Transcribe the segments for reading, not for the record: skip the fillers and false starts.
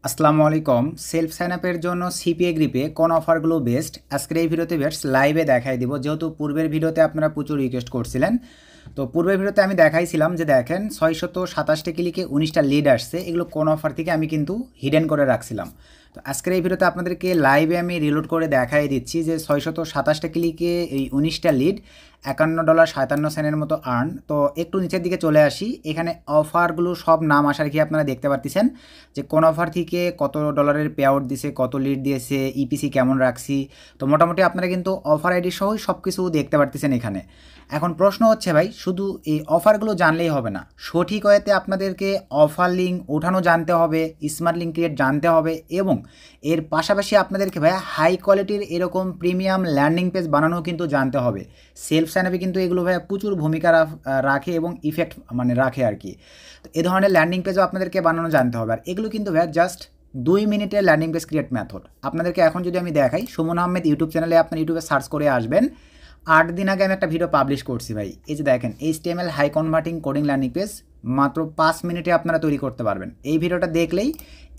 আসসালামু আলাইকুম। Self sign আপের জন্য সিপিএ গ্রিপে কোন অফারগুলো বেস্ট আজকের এই ভিডিওতে বেস্ট লাইভে দেখাই দিব। যেহেতু পূর্বের ভিডিওতে আপনারা প্রচুর রিকোয়েস্ট করছিলেন, তো পূর্বের ভিডিওতে আমি দেখাইছিলাম যে দেখেন 627টা ক্লিকে 19টা লিড আসছে। এগুলো কোন অফার থেকে আমি কিন্তু হিডেন করে রাখছিলাম। তো আজকের এই ভিডিওতে আপনাদেরকে লাইভে আমি রিলোড করে দেখাই দিচ্ছি যে 627টা ক্লিকে এই 19টা লিড $51.57 মতো আর্ন। তো একটু নিচের দিকে চলে আসি, এখানে অফারগুলো সব নাম আসার কি আপনারা দেখতে পারতেছেন যে কোন অফার থেকে কত ডলারের পে আউট দিছে, কত লিড দিয়েছে, ইপিসি কেমন রাখছি। তো মোটামুটি আপনারা কিন্তু অফার আইডি সহই সব কিছু দেখতে পারতেছেন এখানে। এখন প্রশ্ন হচ্ছে ভাই, শুধু এই অফারগুলো জানলেই হবে না, সঠিক ওয়েতে আপনাদেরকে অফার লিঙ্ক ওঠানো জানতে হবে, স্মার্ট লিঙ্ক ক্রিয়েট জানতে হবে, এবং এর পাশাপাশি আপনাদেরকে ভাই হাই কোয়ালিটির এরকম প্রিমিয়াম ল্যান্ডিং পেজ বানানো কিন্তু জানতে হবে। সেলফ সাইন আপে কিন্তু এগুলো ভাই প্রচুর ভূমিকা রাখে এবং ইফেক্ট রাখে আর কি। তো এ ধরনের ল্যান্ডিং পেজও আপনাদেরকে বানানো জানতে হবে। আর এগুলো কিন্তু ভাই জাস্ট 2 মিনিটের ল্যান্ডিং পেজ ক্রিয়েট মেথড। আপনাদেরকে এখন যদি আমি দেখাই, সুমন আহমেদ ইউটিউব চ্যানেলে আপনার ইউটিউবে সার্চ করে আসবেন। 8 দিন আগে আমি একটা ভিডিও পাবলিশ করছি ভাই, এই যে দেখেন HTML high converting coding landing page মাত্র 5 মিনিটে আপনারা তৈরি করতে পারবেন। এই ভিডিওটা দেখলেই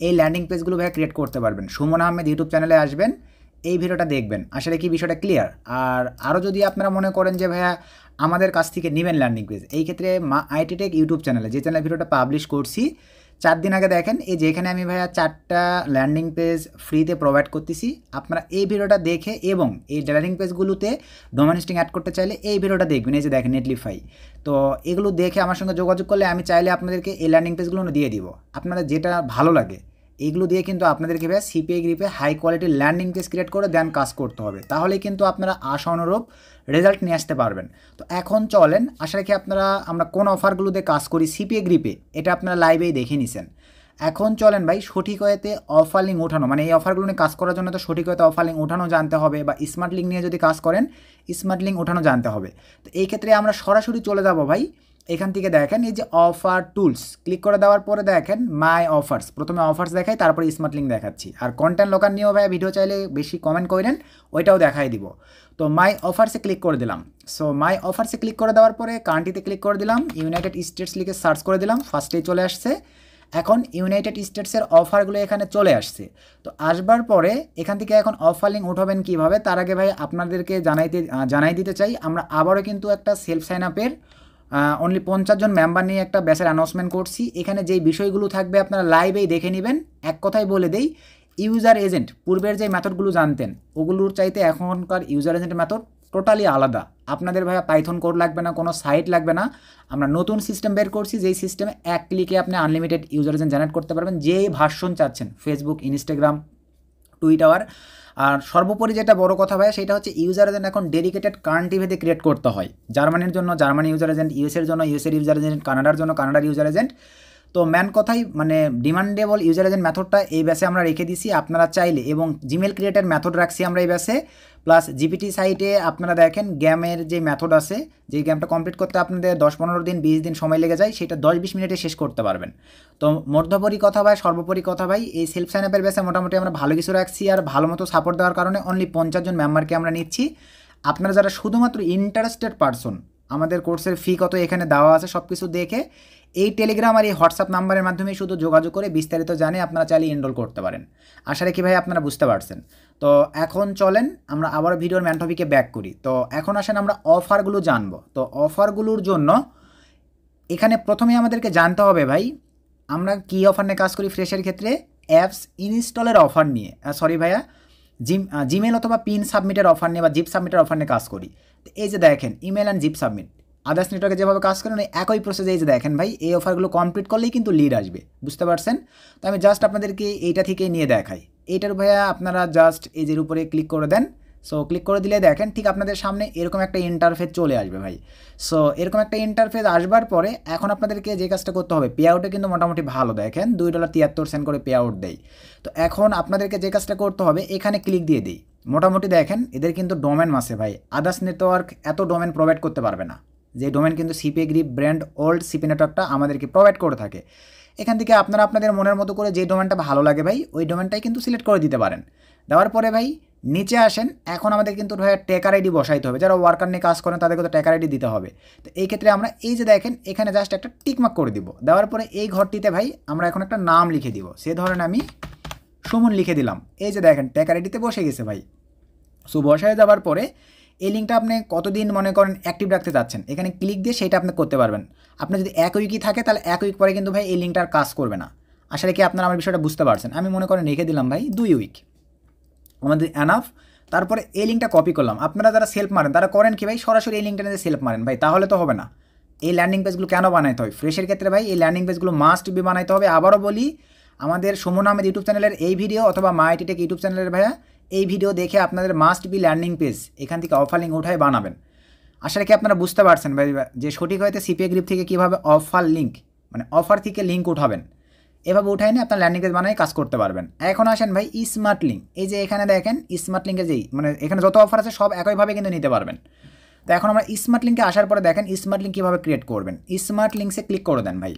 এই ল্যান্ডিং পেজগুলো ভাই ক্রিয়েট করতে পারবেন। সুমন আহমেদ ইউটিউব চ্যানেলে আসবেন, এই ভিডিওটা দেখবেন, আসলে কি বিষয়টা ক্লিয়ার। আর আরও যদি আপনারা মনে করেন যে ভাইয়া আমাদের কাছ থেকে নেবেন ল্যান্ডিং পেজ, এই ক্ষেত্রে আইটি টেক ইউটিউব চ্যানেলে যে চ্যানেলে ভিডিওটা পাবলিশ করছি 4 দিন আগে দেখেন, এই যে এখানে আমি ভাইয়া 4টা ল্যান্ডিং পেজ ফ্রিতে প্রোভাইড করতেছি। আপনারা এই ভিডিওটা দেখে এবং এই ল্যান্ডিং পেজগুলোতে ডোমেন হোস্টিং অ্যাড করতে চাইলে এই ভিডিওটা দেখবেন, এই যে দেখেন নেটলিফাই। তো এগুলো দেখে আমার সঙ্গে যোগাযোগ করলে আমি চাইলে আপনাদেরকে এই ল্যান্ডিং পেজগুলো দিয়ে দিব, আপনাদের যেটা ভালো লাগে। এইগুলো দিয়ে কিন্তু আপনাদেরকে ভাই সিপিএ গ্রিপে হাই কোয়ালিটির ল্যান্ডিং পেজ ক্রিয়েট করে দেন কাজ করতে হবে, তাহলেই কিন্তু আপনারা আশা অনুরূপ রেজাল্ট নিয়ে আসতে পারবেন। তো এখন চলেন, আশা রাখি আপনারা আমরা কোন অফারগুলোতে কাজ করি সিপিএ গ্রিপে এটা আপনারা লাইভেই দেখে নিছেন। এখন চলেন ভাই সঠিক ওয়েতে অফার লিঙ্ক ওঠানো, এই অফারগুলো নিয়ে কাজ করার জন্য তো সঠিক ওয়েতে অফার লিঙ্ক ওঠানো জানতে হবে, বা স্মার্ট লিঙ্ক নিয়ে যদি কাজ করেন স্মার্ট লিঙ্ক ওঠানো জানতে হবে। তো এই ক্ষেত্রে আমরা সরাসরি চলে যাব ভাই, এখান থেকে দেখেন এই যে অফার টুলস ক্লিক করে দেওয়ার পরে দেখেন মাই অফার্স, প্রথমে অফার্স দেখাই, তারপরে স্মার্ট লিঙ্ক দেখাচ্ছি। আর কন্টেন্ট লোকাল নিয়েও ভাই ভিডিও চাইলে বেশি কমেন্ট করেন, ওইটাও দেখাই দিব। তো মাই অফার্সে ক্লিক করে দিলাম। সো মাই অফার্সে ক্লিক করে দেওয়ার পরে কান্ট্রিতে ক্লিক করে দিলাম, ইউনাইটেড স্টেটস লিখে সার্চ করে দিলাম, ফার্স্টেই চলে আসছে। এখন ইউনাইটেড স্টেটসের অফারগুলো এখানে চলে আসছে। তো আসবার পরে এখান থেকে এখন অফার লিঙ্ক উঠাবেন কীভাবে, তার আগে ভাই আপনাদেরকে জানাই দিতে চাই, আমরা আবারও কিন্তু একটা সেলফ সাইন আপের অনলি 50 জন মেম্বার নিয়ে একটা ব্যাচের অ্যানাউন্সমেন্ট করছি। এখানে যেই বিষয়গুলো থাকবে আপনারা লাইভেই দেখে নেবেন। এক কথায় বলে দেই, ইউজার এজেন্ট পূর্বের যে মেথডগুলো জানতেন ওগুলোর চাইতে এখনকার ইউজার এজেন্ট মেথড টোটালি আলাদা। আপনাদের ভাইয়া পাইথন কোড লাগবে না, কোনো সাইট লাগবে না। আমরা নতুন সিস্টেম বের করছি, যেই সিস্টেমে এক ক্লিকে আপনি আনলিমিটেড ইউজার এজেন্ট জেনারেট করতে পারবেন, যেই ভার্সন চাচ্ছেন, ফেসবুক, ইনস্টাগ্রাম, টুইটার। আর সর্বোপরি যেটা বড় কথা ভাই, সেটা হচ্ছে ইউজার এজেন্ট এখন ডেডিকেটেড কান্ট্রি ভেদে ক্রিয়েট করতে হয়। জার্মানির জন্য জার্মানি ইউজার এজেন্ট, ইউএসের জন্য ইউএসের ইউজার এজেন্ট, কানাডার জন্য কানাডার ইউজার এজেন্ট। তো ম্যান কথাই ডিমান্ডেবল ইউজার এজেন্ট মেথডটা এই ব্যাসে আমরা রেখে দিছি। আপনারা চাইলে, এবং জিমেল ক্রিয়েটের মেথড রাখছি আমরা এই ব্যাসে, প্লাস জিপিটি সাইটে আপনারা দেখেন গেমের যে মেথড আছে, যে গেমটা কমপ্লিট করতে আপনাদের 10-15 দিন 20 দিন সময় লেগে যায়, সেটা 10-20 মিনিটে শেষ করতে পারবেন। তো মধ্যপরি কথা ভাই, সর্বোপরি কথা ভাই, এই সেলফ সাইন আপের ব্যাসে মোটামুটি আমরা ভালো কিছু রাখছি। আর ভালো মতো সাপোর্ট দেওয়ার কারণে অনলি 50 জন মেম্বারকে আমরা নিচ্ছি। আপনারা যারা শুধুমাত্র ইন্টারেস্টেড পারসন, আমাদের কোর্সের ফি কত এখানে দেওয়া আছে সব কিছু দেখে এই টেলিগ্রাম আর এই হোয়াটসঅ্যাপ নাম্বারের মাধ্যমে শুধু যোগাযোগ করে বিস্তারিত জানে আপনারা চাইলে এনরোল করতে পারেন। আশা রাখি ভাই আপনারা বুঝতে পারছেন। তো এখন চলেন আমরা আবার ভিডিওর ম্যান টপিকে ব্যাক করি। তো এখন আসেন আমরা অফারগুলো জানবো। তো অফারগুলোর জন্য এখানে প্রথমে আমাদেরকে জানতে হবে ভাই, আমরা কী অফার নিয়ে কাজ করি ফ্রেশের ক্ষেত্রে, অ্যাপস ইনস্টলের অফার নিয়ে, সরি ভাইয়া, জিমেল অথবা পিন সাবমিটের অফার নিয়ে বা জিপ সাবমিটের অফার নিয়ে কাজ করি। তো এই যে দেখেন email and zip submit, others নেটওয়ার্কে যেভাবে কাজ করেন একই প্রসেসে এই যে দেখেন ভাই, এই অফারগুলো কমপ্লিট করলেই কিন্তু লিড আসবে, বুঝতে পারছেন। তো আমি জাস্ট আপনাদেরকে এইটা থেকে নিয়ে দেখাই। এইটার ভাইয়া আপনারা জাস্ট এই যে উপরে ক্লিক করে দেন। সো ক্লিক করে দিলে দেখেন ঠিক আপনাদের সামনে এরকম একটা ইন্টারফেস চলে আসবে ভাই। সো এরকম একটা ইন্টারফেস আসবার পরে এখন আপনাদেরকে যে কাজটা করতে হবে, পে আউটে কিন্তু মোটামুটি ভালো, দেখেন $2.73 করে পে আউট দেয়। তো এখন আপনাদেরকে যে কাজটা করতে হবে, এখানে ক্লিক দিয়ে দিই। মোটামুটি দেখেন এদের কিন্তু ডোমেন মাসে ভাই, আদার্স নেটওয়ার্ক এত ডোমেন প্রোভাইড করতে পারবে না, যে ডোমেন কিন্তু CPA grip brand old CP নেটওয়ার্কটা আমাদেরকে প্রোভাইড করে থাকে। এখান থেকে আপনারা আপনাদের মনের মতো করে যে ডোমেনটা ভালো লাগে ভাই, ওই ডোমেনটাই কিন্তু সিলেক্ট করে দিতে পারেন। দেওয়ার পরে ভাই নিচে আসেন, এখন আমাদের কিন্তু ভাই ট্যাকার আইডি বসাইতে হবে, যারা ওয়ার্কার নিয়ে কাজ করেন তাদেরকে তো ট্যাকার আইডি দিতে হবে। তো এই ক্ষেত্রে আমরা এই যে দেখেন এখানে জাস্ট একটা টিকমার্ক করে দিব। দেওয়ার পরে এই ঘরটিতে ভাই আমরা এখন একটা নাম লিখে দিব, সে ধরেন আমি সুমন লিখে দিলাম, এই যে দেখেন ট্যাকার আইডিতে বসে গেছে ভাই। সো বসায় যাওয়ার পরে এই লিঙ্কটা আপনি কতদিন মনে করেন অ্যাক্টিভ রাখতে চাচ্ছেন, এখানে ক্লিক দিয়ে সেটা আপনি করতে পারবেন। আপনি যদি 1 উইকই থাকে তাহলে 1 উইক পরে কিন্তু ভাই এই লিঙ্কটা আর কাজ করবে না। আসলে কি আপনারা আমার বিষয়টা বুঝতে পারছেন? আমি মনে করেন রেখে দিলাম ভাই 2 উইক, আমাদের এনাফ। তারপরে এই লিঙ্কটা কপি করলাম। আপনারা যারা সেলফ মারেন তারা করেন কি ভাই, সরাসরি এই লিঙ্কটা নিয়ে সেলফ মারেন ভাই, তাহলে তো হবে না। এই ল্যান্ডিং পেজগুলো কেন বানাইতে হয় ফ্রেশের ক্ষেত্রে ভাই, এই ল্যান্ডিং পেজগুলো মাস্ট বি বানাইতে হবে। আবারও বলি, আমাদের সুমন আহমেদ ইউটিউব চ্যানেলের এই ভিডিও অথবা মাইটি টেক ইউটিউব চ্যানেলের ভাইয়া এই ভিডিও দেখে আপনাদের মাস্ট বি ল্যান্ডিং পেজ এখান থেকে অফার লিঙ্ক উঠায় বানাবেন। আসলে কি আপনারা বুঝতে পারছেন ভাই যে সঠিক হয়তো সিপিএ গ্রিপ থেকে কীভাবে অফার লিঙ্ক মানে অফার থেকে লিঙ্ক উঠাবেন, এভাবে উঠাই নিয়ে আপনার ল্যান্ডিং পেজ বানায় কাজ করতে পারবেন। এখন আসেন ভাই স্মার্ট লিঙ্ক, এই যে এখানে দেখেন স্মার্ট লিঙ্কে যেই মানে এখানে যত অফার আছে সব একইভাবে কিন্তু নিতে পারবেন। তো এখন আমরা স্মার্ট লিঙ্কে আসার পরে দেখেন স্মার্ট লিঙ্ক কীভাবে ক্রিয়েট করবেন। স্মার্ট লিঙ্কসে ক্লিক করে দেন ভাই।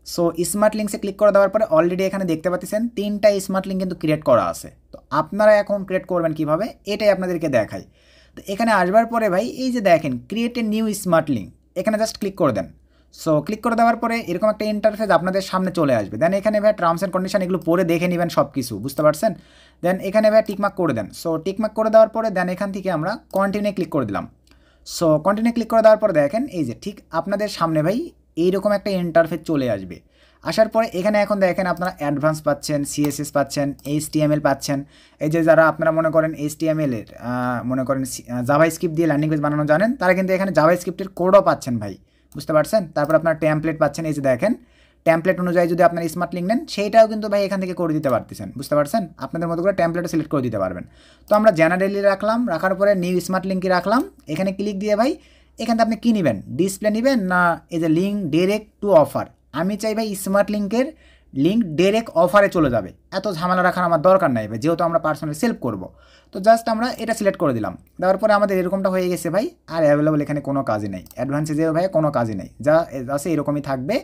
সো স্মার্ট লিঙ্কসে ক্লিক করে দেওয়ার পরে অলরেডি এখানে দেখতে পাচ্ছেন 3টা স্মার্ট লিঙ্ক কিন্তু ক্রিয়েট করা আছে। তো আপনারা এখন ক্রিয়েট করবেন কীভাবে এটাই আপনাদেরকে দেখাই। তো এখানে আসবার পরে ভাই এই যে দেখেন create a new smart link, এখানে জাস্ট ক্লিক করে দেন। সো ক্লিক করে দেওয়ার পরে এরকম একটা ইন্টারফেস আপনাদের সামনে চলে আসবে। দেন এখানে ভাই টার্মস অ্যান্ড কন্ডিশন এগুলো পড়ে দেখে নেবেন সব কিছু, বুঝতে পারছেন? দেন এখানে ভাই টিকমার্ক করে দেন। সো টিকমার্ক করে দেওয়ার পরে দেন এখান থেকে আমরা কন্টিনিউ ক্লিক করে দিলাম। সো কন্টিনিউ ক্লিক করে দেওয়ার পরে দেখেন এই যে ঠিক আপনাদের সামনে ভাই এইরকম একটা ইন্টারফেস চলে আসবে। আসার পরে এখানে এখন দেখেন আপনারা অ্যাডভান্স পাচ্ছেন, সিএসএস পাচ্ছেন, এইচটিএমএল পাচ্ছেন। এই যে যারা আপনারা মনে করেন এইচটিএমএল এর মনে করেন জাভা স্ক্রিপ্ট দিয়ে ল্যান্ডিং পেজ বানানো জানেন, তারা কিন্তু এখানে জাভা স্ক্রিপ্টের কোডও পাচ্ছেন ভাই, বুঝতে পারছেন? তারপর আপনার টেমপ্লেট পাচ্ছেন, এই যে দেখেন টেমপ্লেট অনুযায়ী যদি আপনার স্মার্ট লিঙ্ক নেন সেইটাও কিন্তু ভাই এখান থেকে করে দিতে পারতেছেন, বুঝতে পারছেন? আপনাদের মতো করে টেমপ্লেটও সিলেক্ট করে দিতে পারবেন। তো আমরা জেনারেলি রাখলাম, রাখার পরে নিউ স্মার্ট লিঙ্কই রাখলাম। এখানে ক্লিক দিয়ে ভাই এখান থেকে আপনি কী নেবেন, ডিসপ্লে নেবেন না এই যে লিঙ্ক ডিরেক্ট টু অফার। আমি চাই ভাই স্মার্ট লিঙ্কের লিঙ্ক ডিরেক্ট অফারে চলে যাবে, এত ঝামেলা রাখার আমার দরকার নাই ভাই, যেহেতু আমরা পার্সোনালি সেলফ করব। তো জাস্ট আমরা এটা সিলেক্ট করে দিলাম, দেওয়ার পরে আমাদের এরকমটা হয়ে গেছে ভাই। আর অ্যাভেলেবল এখানে কোনো কাজই নেই, অ্যাডভান্সে যে ভাই কোনো কাজই নেই, যা আছে এরকমই থাকবে।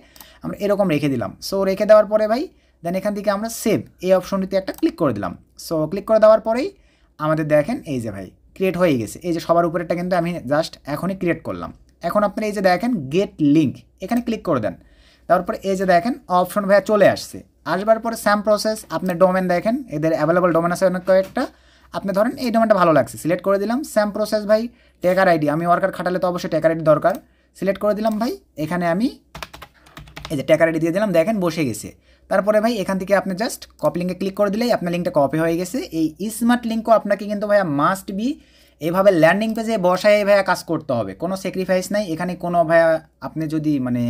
আমরা এরকম রেখে দিলাম। সো রেখে দেওয়ার পরে ভাই দেন এখান থেকে আমরা সেভ এই অপশনটিতে একটা ক্লিক করে দিলাম। সো ক্লিক করে দেওয়ার পরেই আমাদের দেখেন এই যে ভাই ক্রিয়েট হয়ে গেছে। এই যে সবার উপরেরটা কিন্তু আমি জাস্ট এখনই ক্রিয়েট করলাম। এখন আপনারা এই যে দেখেন গেট লিঙ্ক এখানে ক্লিক করে দেন। তারপরে এই যে দেখেন অপশন ভাইয়া চলে আসছে। আসবার পরে স্যাম প্রসেস আপনার ডোমেন দেখেন, এদের অ্যাভেলেবল ডোমেন আছে অনেক কয়েকটা। আপনি ধরেন এই ডোমেনটা ভালো লাগছে, সিলেক্ট করে দিলাম। স্যাম প্রসেস ভাই টেকার আইডি, আমি ওয়ার্কার খাটালে তো অবশ্যই টেকার আইডি দরকার, সিলেক্ট করে দিলাম ভাই। এখানে আমি এই যে টেকার আইডি দিয়ে দিলাম, দেখেন বসে গেছে। তারপরে ভাই এখান থেকে আপনি জাস্ট কপি লিঙ্কে ক্লিক করে দিলেই আপনার লিঙ্কটা কপি হয়ে গেছে। এই স্মার্ট লিঙ্কও আপনাকে কিন্তু ভাইয়া মাস্ট বি এইভাবে ল্যান্ডিং পেজে বসায় ভাইয়া কাজ করতে হবে, কোনো স্যাক্রিফাইস নাই এখানে কোনো ভাইয়া। আপনি যদি মানে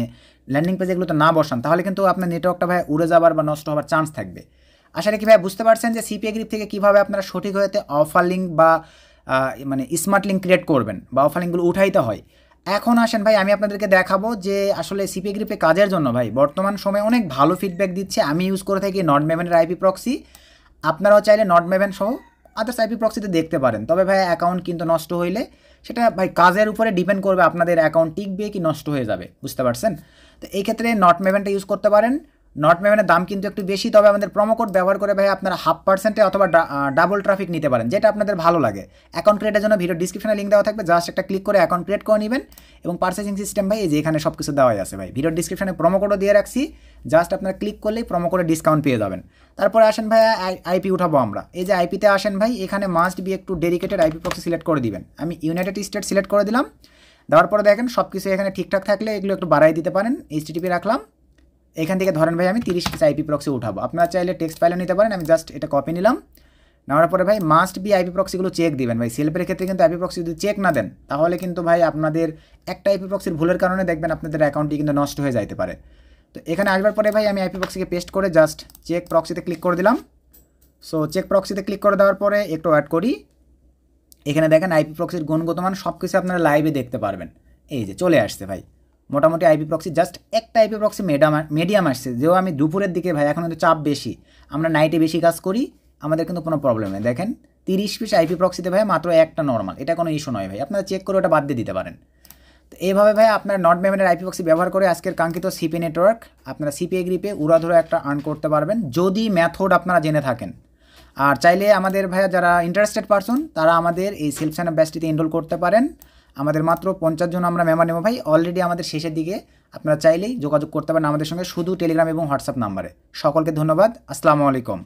ল্যান্ডিং পেজে এগুলো তো না বসান তাহলে কিন্তু আপনার নেটওয়ার্কটা ভাইয়া উড়ে যাবার বা নষ্ট হওয়ার চান্স থাকবে। আসলে কি ভাইয়া বুঝতে পারছেন যে সিপিএ গ্রিপ থেকে কীভাবে আপনারা সঠিক হতে অফার লিঙ্ক বা মানে স্মার্ট লিঙ্ক ক্রিয়েট করবেন বা অফার লিঙ্কগুলো উঠাইতে হয়। এখন আসেন ভাই আমি আপনাদেরকে দেখাবো যে আসলে সিপিএ গ্রিপে কাজের জন্য ভাই বর্তমান সময়ে অনেক ভালো ফিডব্যাক দিচ্ছে। আমি ইউজ করে থাকি নট মেভেনের আইপি প্রক্সি, আপনারাও চাইলে নট মেভেন সহ আদার্স আইপি প্রক্সিতে দেখতে পারেন। তবে ভাই অ্যাকাউন্ট কিন্তু নষ্ট হইলে সেটা ভাই কাজের উপরে ডিপেন্ড করবে, আপনাদের অ্যাকাউন্ট টিকবে কি নষ্ট হয়ে যাবে, বুঝতে পারছেন? তো এই ক্ষেত্রে নট মেভেনটা ইউজ করতে পারেন। নট মেভেনের দাম কিন্তু একটু বেশি, তবে আমাদের প্রোমো কোড ব্যবহার করে ভাই আপনারা 0.5% অথবা ডাবল ট্রাফিক নিতে পারেন, যেটা আপনাদের ভালো লাগে। অ্যাকাউন্ট ক্রিয়েটের জন্য ভিডিও ডিসক্রিপশনে লিঙ্ক দেওয়া থাকবে, জাস্ট একটা ক্লিক করে অ্যাকাউন্ট ক্রিয়েট করে নেবেন। এবং পারচেজিং সিস্টেম ভাই এই যে এখানে সব কিছু দেওয়াই আছে ভাই, ভিডিও ডিসক্রিপশনে প্রোমো কোডও দিয়ে রাখছি, জাস্ট আপনারা ক্লিক করলেই প্রোমো কোডে ডিসকাউন্ট পেয়ে যাবেন। তারপরে আসেন ভাই আইপি উঠাবো আমরা। এই যে আইপিতে আসেন ভাই, এখানে মাস্ট বি একটু ডেডিকেটেড আইপি প্রক্সি সিলেক্ট করে দিবেন। আমি ইউনাইটেড স্টেট সিলেক্ট করে দিলাম। দেওয়ার পরে দেখেন সব কিছু এখানে ঠিকঠাক থাকলে এগুলো একটু বাড়াই দিতে পারেন। এইচটিটিপি রাখলাম। এখান থেকে ধরেন ভাই আমি 30 পিস আইপি প্রক্সি উঠাবো, আপনারা চাইলে টেক্সট ফাইলও নিতে পারেন। আমি জাস্ট এটা কপি নিলাম। নেওয়ার পরে ভাই মাস্ট বি আইপি প্রক্সিগুলো চেক দিবেন ভাই। সেলফের ক্ষেত্রে কিন্তু আইপি প্রক্সি যদি চেক না দেন তাহলে কিন্তু ভাই আপনাদের একটা আইপি প্রক্সির ভুলের কারণে দেখবেন আপনাদের অ্যাকাউন্টটি কিন্তু নষ্ট হয়ে যাইতে পারে। তো এখানে আসবার পরে ভাই আমি আইপি প্রক্সিকে পেস্ট করে জাস্ট চেক প্রক্সিতে ক্লিক করে দিলাম। সো চেক প্রক্সিতে ক্লিক করে দেওয়ার পরে একটু অ্যাড করি। এখানে দেখেন আইপি প্রক্সির গুণগত মান সব কিছু আপনারা লাইভে দেখতে পারবেন। এই যে চলে আসছে ভাই মোটামুটি আইপি প্রক্সি, জাস্ট একটা আইপি প্রক্সি মিডিয়াম আসছে। যেও আমি দুপুরের দিকে ভাই এখন কিন্তু চাপ বেশি, আমরা নাইটে বেশি কাজ করি, আমাদের কিন্তু কোনো প্রবলেম নেই। দেখেন 30 পিস আইপি প্রক্সিতে ভাই মাত্র একটা নর্মাল, এটা কোনো ইস্যু নয় ভাই, আপনারা চেক করে ওটা বাদ দিয়ে দিতে পারেন। তো এইভাবে ভাই আপনার নট মেভেনের আইপি প্রক্সি ব্যবহার করে আজকের কাঙ্ক্ষিত সিপি নেটওয়ার্ক আপনারা সিপিএ গ্রিপে উড়াধুরা একটা আর্ন করতে পারবেন, যদি মেথড আপনারা জেনে থাকেন। আর চাইলে আমাদের ভাইয়া যারা ইন্টারেস্টেড পারসন তারা আমাদের এই সেলফ সাইন আপ ব্যাচটিতে এনরোল করতে পারেন। আমাদের মাত্র 50 জন আমরা মেম্বার নেব ভাই, অলরেডি আমাদের শেষের দিকে। আপনারা চাইলেই যোগাযোগ করতে পারেন আমাদের সঙ্গে, শুধু টেলিগ্রাম এবং হোয়াটসঅ্যাপ নাম্বারে। সকলকে ধন্যবাদ, আসসালামু আলাইকুম।